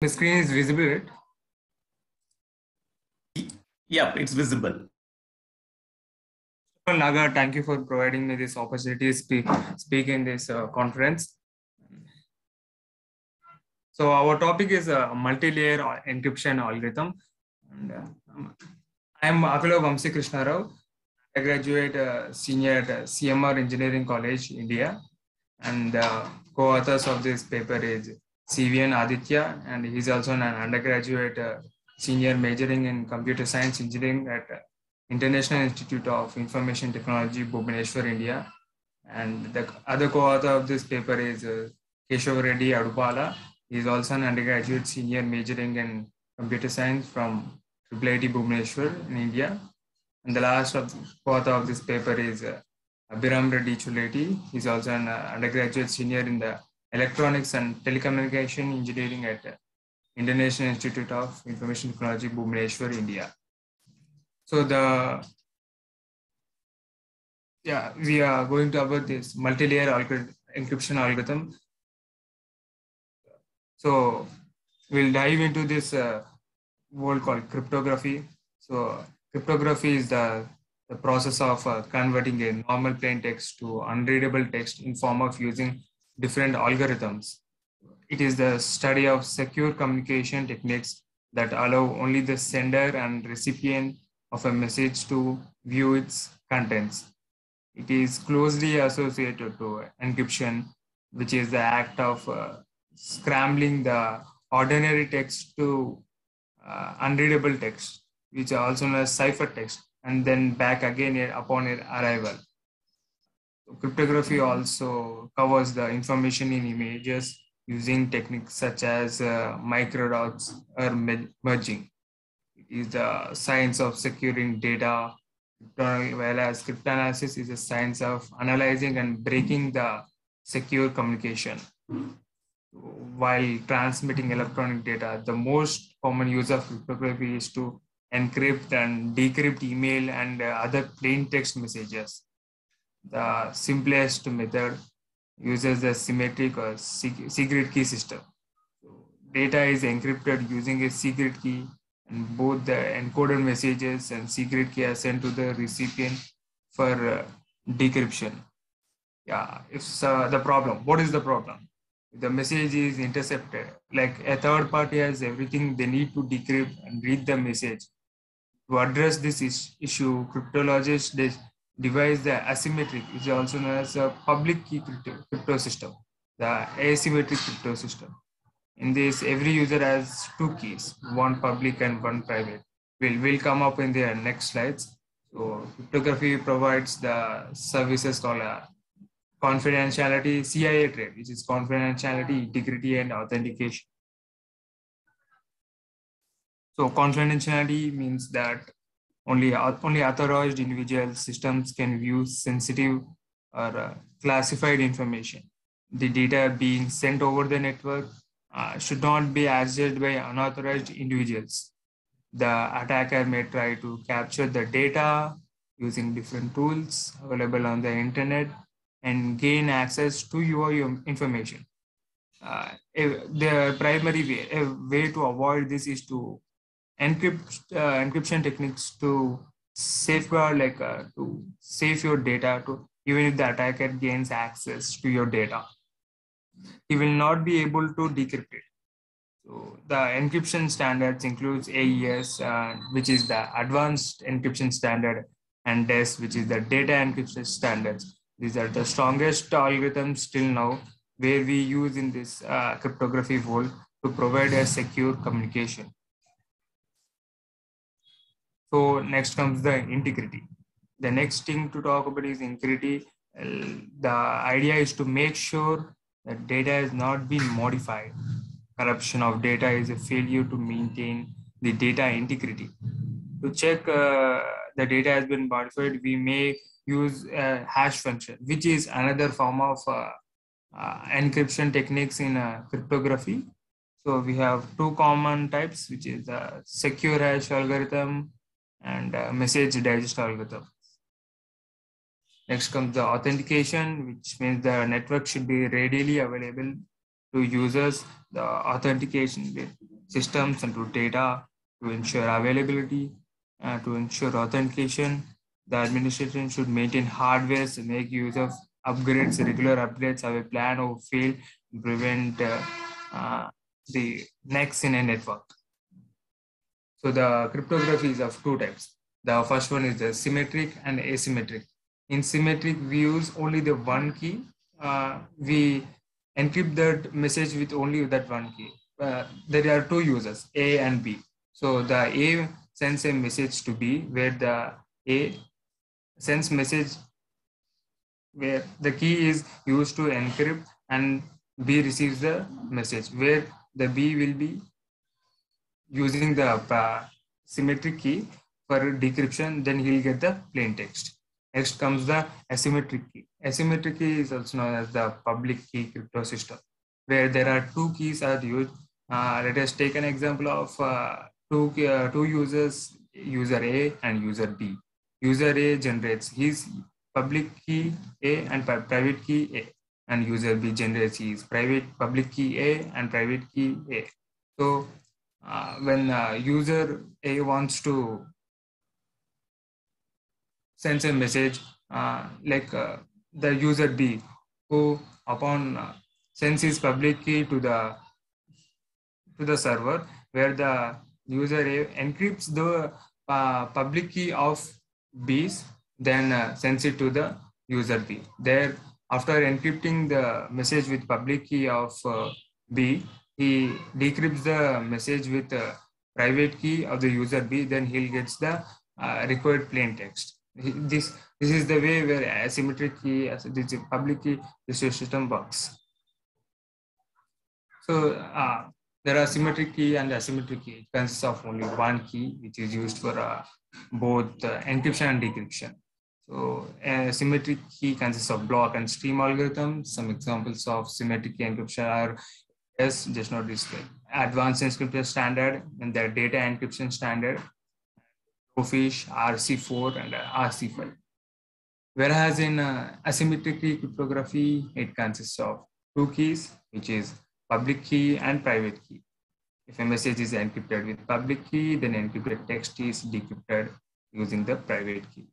The screen is visible, right? Yep, it's visible. Well, Naga, thank you for providing me this opportunity to speak in this conference. So our topic is a multi-layer encryption algorithm. And, I am Akula Vamsi Krishna Rao. I graduate senior at CMR Engineering College, India. And co-authors of this paper is CVN Aditya, and he's also an undergraduate senior majoring in computer science engineering at International Institute of Information Technology, Bhubaneswar, India. And the other co-author of this paper is Keshav Reddy Adupala. He is also an undergraduate senior majoring in computer science from IIIT Bhubaneswar in India. And the last co-author of this paper is Abhiram Reddy Chuleti. He is also an undergraduate senior in the Electronics and Telecommunication Engineering at International Institute of Information Technology, Bhubaneswar, India. So we are going to cover this multi-layer encryption algorithm. So we'll dive into this world called cryptography. So cryptography is the process of converting a normal plain text to unreadable text in form of using different algorithms. It is the study of secure communication techniques that allow only the sender and recipient of a message to view its contents. It is closely associated to encryption, which is the act of scrambling the ordinary text to unreadable text, which are also known as ciphertext, and then back again upon arrival. Cryptography also covers the information in images using techniques such as microdots or merging. It is the science of securing data, whereas cryptanalysis is a science of analyzing and breaking the secure communication. While transmitting electronic data, the most common use of cryptography is to encrypt and decrypt email and other plain text messages. The simplest method uses the symmetric or secret key system. So data is encrypted using a secret key, and both the encoded messages and secret key are sent to the recipient for decryption. Yeah, if the problem, what is the problem? The message is intercepted, like a third party has everything they need to decrypt and read the message. To address this issue, cryptologists devise the asymmetric, which is also known as a public key crypto system, the asymmetric crypto system. In this, every user has two keys, one public and one private. We'll come up in the next slides. So cryptography provides the services called confidentiality CIA trade, which is confidentiality, integrity, and authentication. So confidentiality means that only authorized individual systems can view sensitive or classified information. The data being sent over the network should not be accessed by unauthorized individuals. The attacker may try to capture the data using different tools available on the internet and gain access to your information. The primary way, a way to avoid this is to encryption techniques to safeguard, like to save your data, to even if the attacker gains access to your data, he will not be able to decrypt it. So the encryption standards includes AES, which is the advanced encryption standard, and DES, which is the data encryption standards. These are the strongest algorithms still now, where we use in this cryptography world to provide a secure communication. So next comes the integrity. The next thing to talk about is integrity. The idea is to make sure that data has not been modified. Corruption of data is a failure to maintain the data integrity. To check the data has been modified, we may use a hash function, which is another form of encryption techniques in cryptography. So we have two common types, which is the secure hash algorithm and message digest algorithm. Next comes the authentication, which means the network should be readily available to users the authentication with systems and to data to ensure availability, to ensure authentication. The administration should maintain hardware, make use of upgrades, regular updates, have a plan or fail, to prevent the necks in a network. So the cryptography is of two types. The first one is the symmetric and asymmetric. In symmetric, we use only the one key. We encrypt that message with only that one key. There are two users, A and B. So the A sends a message to B, where the A sends message where the key is used to encrypt, and B receives the message, where the B will be using the symmetric key for decryption, then he'll get the plain text. Next comes the asymmetric key. Asymmetric key is also known as the public key crypto system, where there are two keys are used. Let us take an example of two users, user A and user B. User A generates his public key A and private key A, and user B generates his public key A and private key A. So when user A wants to send a message, the user B, who upon sends his public key to the server, where the user A encrypts the public key of B's, then sends it to the user B. There, after encrypting the message with public key of B, he decrypts the message with private key of the user B, then he'll get the required plain text. This is the way where asymmetric key, this public key system works. So there are symmetric key and asymmetric key. It consists of only one key, which is used for both encryption and decryption. So a symmetric key consists of block and stream algorithms. Some examples of symmetric key encryption are just note this advanced encryption standard and the data encryption standard, Profish, RC4 and RC5. Whereas in asymmetric key cryptography, it consists of two keys, which is public key and private key. If a message is encrypted with public key, then encrypted text is decrypted using the private key.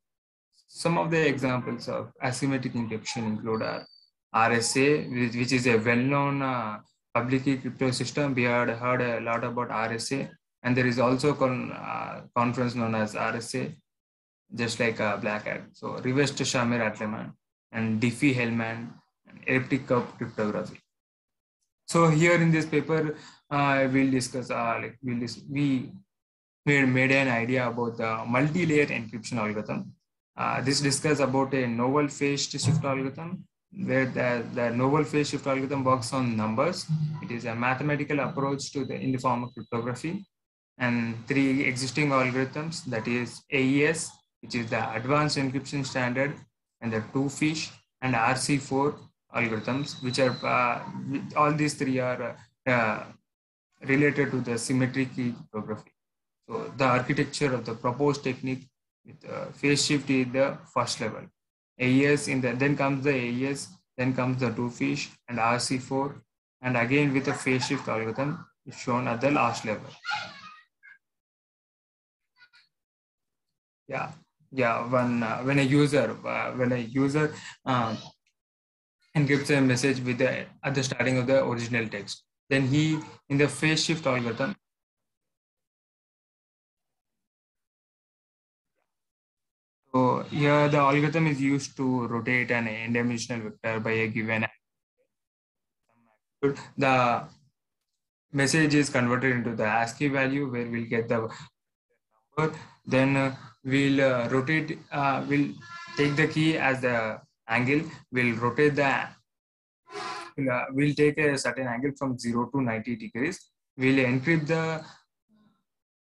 Some of the examples of asymmetric encryption include RSA, which is a well-known public key crypto system. We had heard a lot about RSA, and there is also a conference known as RSA, just like Black Hat. So reverse Shamir-Atleman and Diffie-Hellman and elliptic curve cryptography. So here in this paper, we'll discuss we made an idea about the multi-layer encryption algorithm. This discusses about a novel phase shift algorithm, where the novel phase shift algorithm works on numbers. It is a mathematical approach to in the form of cryptography, and three existing algorithms, that is AES, which is the advanced encryption standard, and the Twofish and RC4 algorithms, which are all these three are related to the symmetric key cryptography. So the architecture of the proposed technique with phase shift is the first level. AES then comes the AES, then comes the Twofish and RC4, and again with a phase shift algorithm is shown at the last level. When a user encrypts a message with at the starting of the original text, then he in the phase shift algorithm. So here the algorithm is used to rotate an n-dimensional vector by a given. The message is converted into the ASCII value, where we'll get the number. Then we'll rotate. We'll take the key as the angle. We'll rotate we'll take a certain angle from 0 to 90 degrees. We'll encrypt the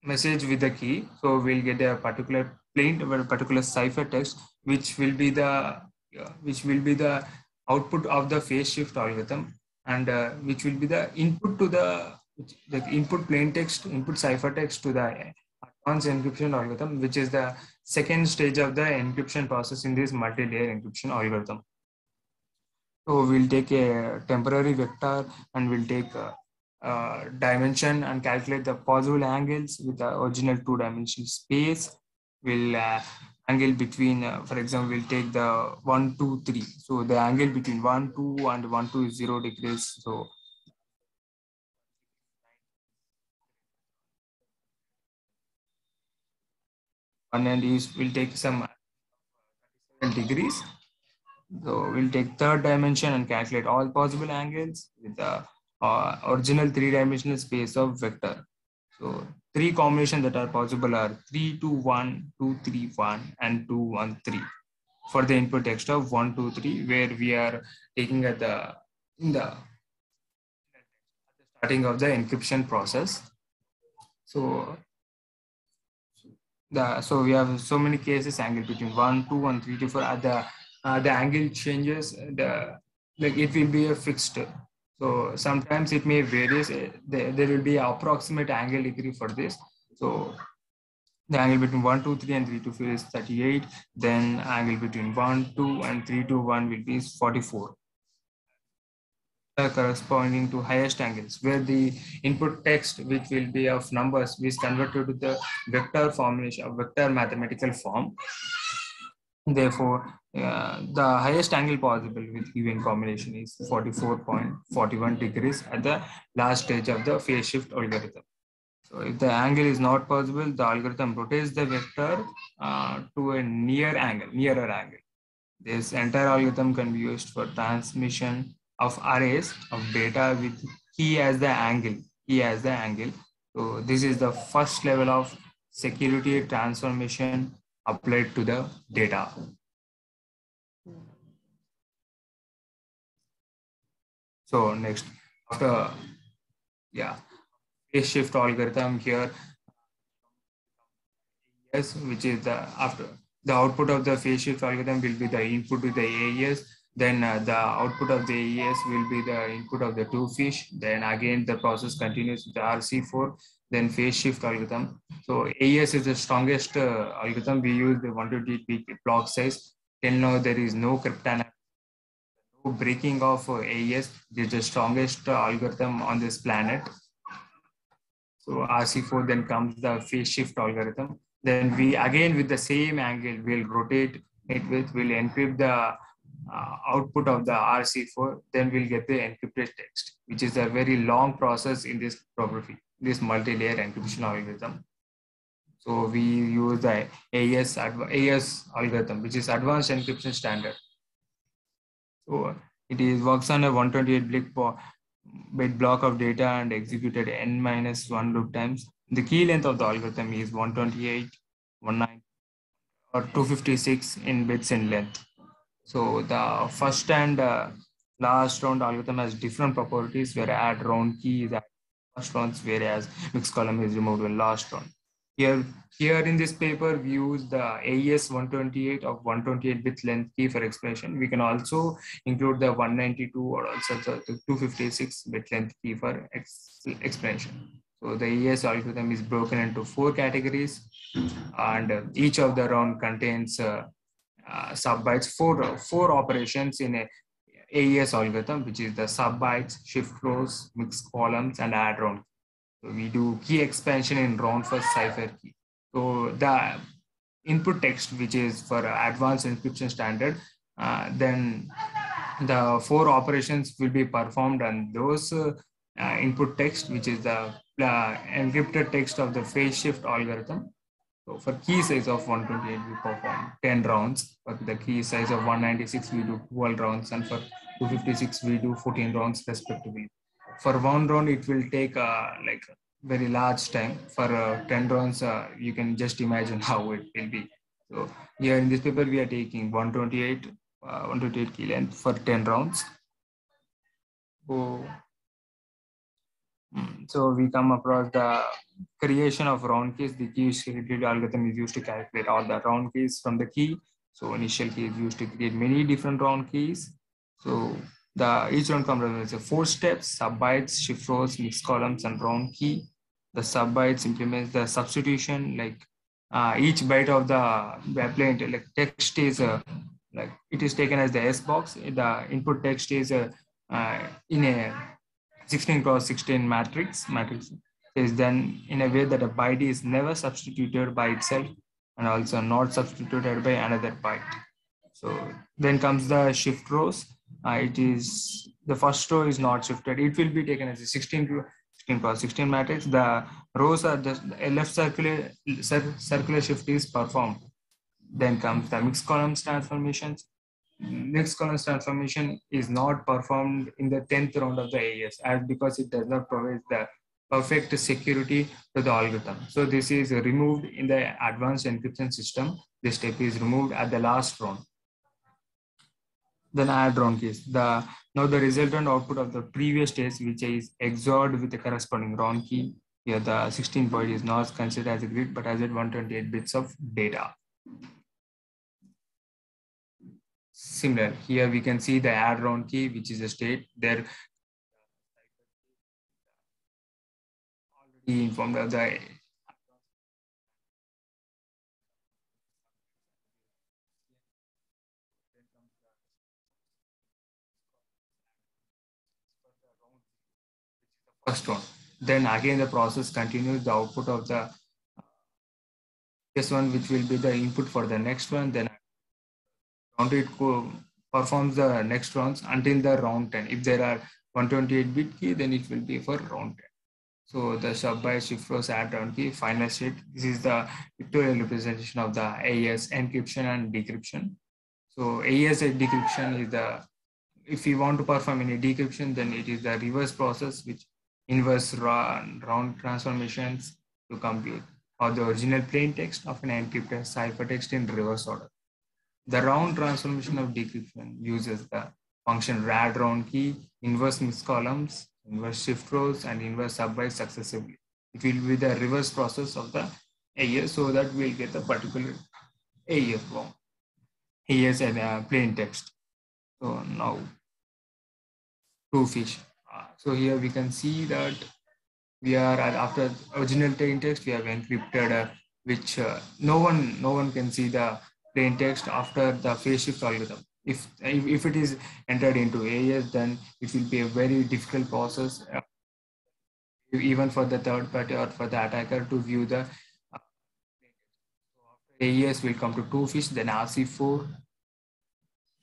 message with the key. So we'll get a particular plain, a particular cipher text, which will be the output of the phase shift algorithm, and which will be the input to the input plain text, input cipher text to the advanced encryption algorithm, which is the second stage of the encryption process in this multi-layer encryption algorithm. So we'll take a temporary vector and we'll take a dimension and calculate the possible angles with the original two-dimensional space. We'll angle between, for example, we'll take the 1, 2, 3. So the angle between 1, 2 and 1, 2 is 0 degrees. So one end is, we'll take some 37 degrees. So we'll take third dimension and calculate all possible angles with the original three-dimensional space of vector. So three combinations that are possible are 3, 2, 1, 2, 3, 1, and 2, 1, 3 for the input text of 1, 2, 3, where we are taking at the starting of the encryption process. So we have so many cases angle between 1, 2, and 3 to 4. At the angle changes, it will be a fixed. So sometimes it may vary. There will be an approximate angle degree for this. So the angle between 1, 2, 3 and 3 to 4 is 38. Then angle between 1, 2 and 3 to 1 will be 44. Corresponding to highest angles, where the input text, which will be of numbers, is converted to the vector formulation, vector mathematical form. Therefore, the highest angle possible with given combination is 44.41 degrees at the last stage of the phase shift algorithm. So if the angle is not possible, the algorithm rotates the vector to a nearer angle. This entire algorithm can be used for transmission of arrays of data with key as the angle. So this is the first level of security transformation applied to the data. So next, after phase shift algorithm here, yes, which is the output of the phase shift algorithm will be the input to the AES. Then the output of the AES will be the input of the two fish. Then again the process continues with the RC4. Then phase shift algorithm. So AES is the strongest algorithm. We use the 128-bit block size. Till now there is no cryptanalysis, no breaking of AES. It is the strongest algorithm on this planet. So RC4, then comes the phase shift algorithm. Then we again with the same angle will rotate it with, will encrypt the output of the RC4. Then we'll get the encrypted text, which is a very long process in this cryptography, this multi-layer encryption algorithm. So we use the AES algorithm, which is advanced encryption standard. So it works on a 128-bit block of data and executed n-1 loop times. The key length of the algorithm is 128, 19, or 256 in bits in length. So the first and last round algorithm has different properties, where add round key is first rounds, whereas mixed column is removed in last round. Here in this paper, we use the AES 128 of 128-bit length key for explanation. We can also include the 192 or also the 256-bit length key for explanation. So the AES algorithm is broken into 4 categories, and each of the round contains sub-bytes, four operations in a AES algorithm, which is the sub-bytes, shift rows, mixed columns, and add round. So we do key expansion in round first cipher key. So the input text, which is for advanced encryption standard, then the 4 operations will be performed, and those input text, which is the encrypted text of the phase shift algorithm. So for key size of 128, we perform 10 rounds. For the key size of 196, we do 12 rounds, and for 256, we do 14 rounds respectively. For 1 round, it will take like very large time. For 10 rounds, you can just imagine how it will be. So here in this paper, we are taking 128 key length for 10 rounds. So we come across the creation of round keys. The key security algorithm is used to calculate all the round keys from the key. So initial key is used to create many different round keys. So each round comprises 4 steps: sub-bytes, shift rows, mixed columns, and round key. The sub-bytes implements the substitution, like each byte of the plain like text is like it is taken as the S box. The input text is in a 16 cross 16 matrix is done in a way that a byte is never substituted by itself and also not substituted by another byte. So then comes the shift rows. It is the first row is not shifted. It will be taken as a 16 cross 16 matrix. The rows are just a left circular shift is performed. Then comes the mixed columns transformations. Mixed columns transformation is not performed in the 10th round of the AES as because it does not provide the perfect security to the algorithm. So this is removed in the advanced encryption system. This step is removed at the last round. Then add round keys. Now the resultant output of the previous stage, which is XORed with the corresponding round key. Here the 16 byte is not considered as a grid, but as 128 bits of data. Similar, here we can see the add round key, which is a state. There already informed of the first one. Then again the process continues the output of the this one, which will be the input for the next one. Then round it performs the next rounds until the round 10. If there are 128 bit key, then it will be for round 10. So the sub by shift rows add round key final state. This is the pictorial representation of the AES encryption and decryption. So AES decryption is the, if we want to perform any decryption, then it is the reverse process which inverse round transformations to compute or the original plain text of an encrypted ciphertext in reverse order. The round transformation of decryption uses the function rad round key, inverse mixed columns, inverse shift rows, and inverse subbytes successively. It will be the reverse process of the AES so that we'll get the particular AES form. AES and plain text. So now Twofish. So here we can see that we are after original plain text we have encrypted which no one can see the plain text after the phase shift algorithm. If it is entered into AES, then it will be a very difficult process even for the third party or for the attacker to view the AES will come to Twofish, then RC4.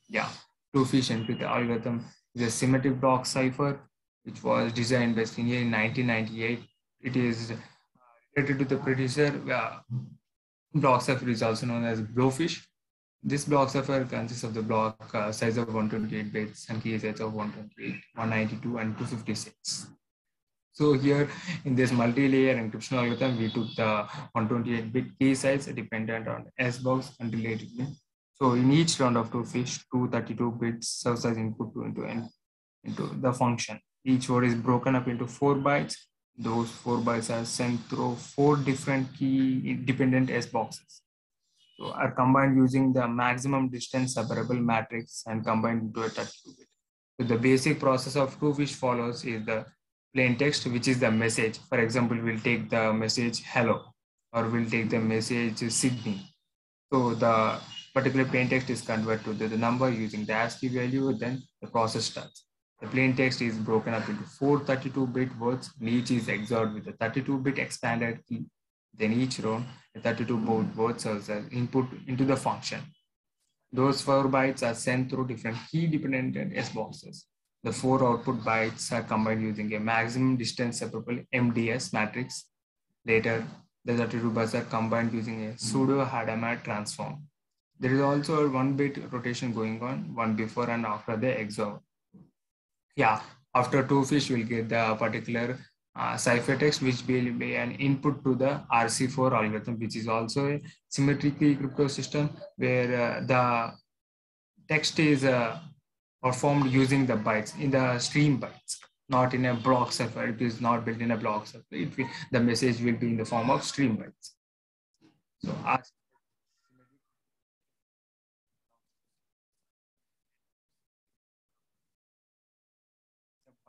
Yeah, Twofish encrypted algorithm is a symmetric block cipher which was designed by Senior in 1998. It is related to the predecessor block cipher is also known as Blowfish. This block cipher consists of the block size of 128 bits and key size of 128, 192, and 256. So here in this multi-layer encryption algorithm, we took the 128-bit key size dependent on S box and relatively. So in each round of Twofish, 232 bits serves as input into the function. Each word is broken up into 4 bytes. Those 4 bytes are sent through 4 different key dependent S boxes. So are combined using the maximum distance separable matrix and combined into a 32-bit. So the basic process of Twofish follows is the plain text, which is the message. For example, we'll take the message hello, or we'll take the message Sydney. So the particular plain text is converted to the number using the ASCII value, then the process starts. The plain text is broken up into 4 32-bit words, and each is XORed with a 32-bit expanded key. Then each round, a 32-bit word serves as input into the function. Those 4 bytes are sent through different key-dependent S boxes. The 4 output bytes are combined using a maximum distance separable MDS matrix. Later, the 32 bytes are combined using a pseudo-Hadamard transform. There is also a 1-bit rotation going on, one before and after the XOR. Yeah, after Twofish, we'll get the particular ciphertext, which will be an input to the RC4 algorithm, which is also a symmetric key crypto system where the text is performed using the bytes in the stream bytes, not in a block cipher. It is not built in a block cipher. The message will be in the form of stream bytes. So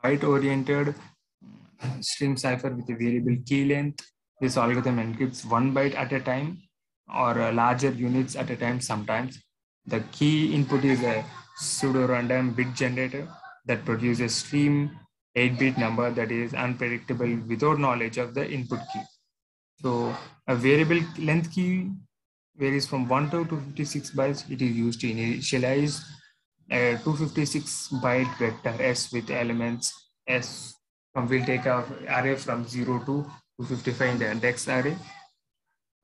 byte-oriented stream cipher with a variable key length. This algorithm encrypts 1 byte at a time or larger units at a time sometimes. The key input is a pseudo-random bit generator that produces stream 8-bit number that is unpredictable without knowledge of the input key. So a variable length key varies from 1 to 256 bytes. It is used to initialize a 256 byte vector S with elements S. We'll take a array from 0 to 255 in the index array.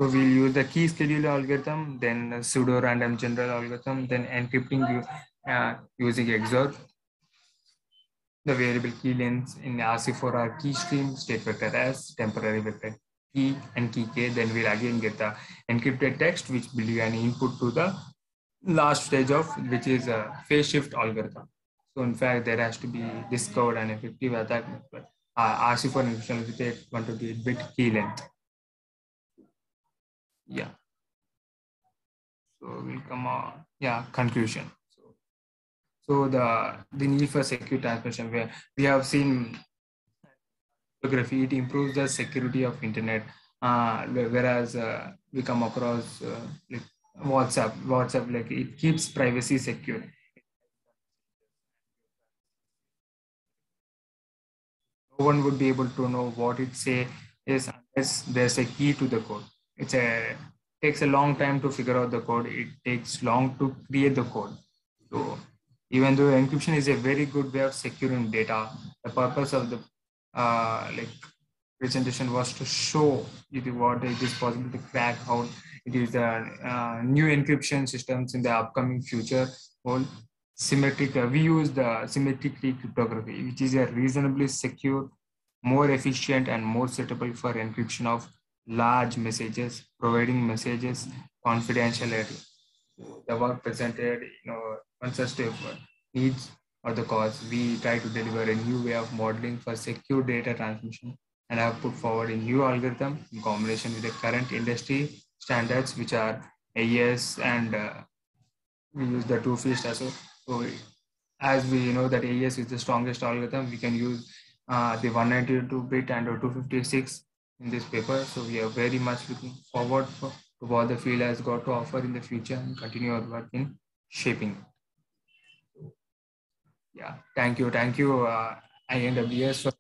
So we'll use the key scheduler algorithm, then pseudo random general algorithm, then encrypting using XOR. The variable key lengths in RC4 are key stream, state vector S, temporary vector key and key K. Then we'll again get the encrypted text, which will be an input to the last stage of which is a phase shift algorithm. So in fact, there has to be discovered an effective attack method. RC4 encryption with a 128-bit key length. Yeah. So we'll come on. Yeah, conclusion. So the need for secure transmission, where we have seen cryptography, it improves the security of internet. Whereas we come across like WhatsApp, like it keeps privacy secure. No one would be able to know what it say is unless there's a key to the code. Takes a long time to figure out the code. It takes long to create the code. So even though encryption is a very good way of securing data, the purpose of the like presentation was to show what it is possible to crack out. It is new encryption systems in the upcoming future. Whole symmetric. We use the symmetric key cryptography, which is a reasonably secure, more efficient, and more suitable for encryption of large messages, providing messages confidentiality. The work presented, consists of needs or the cause. We try to deliver a new way of modeling for secure data transmission and have put forward a new algorithm in combination with the current industry standards, which are AES and we use the two-phased as well. So as we know that AES is the strongest algorithm, we can use the 192-bit and 256 in this paper. So we are very much looking forward to what the field has got to offer in the future and continue our work in shaping. Yeah, thank you, INWS for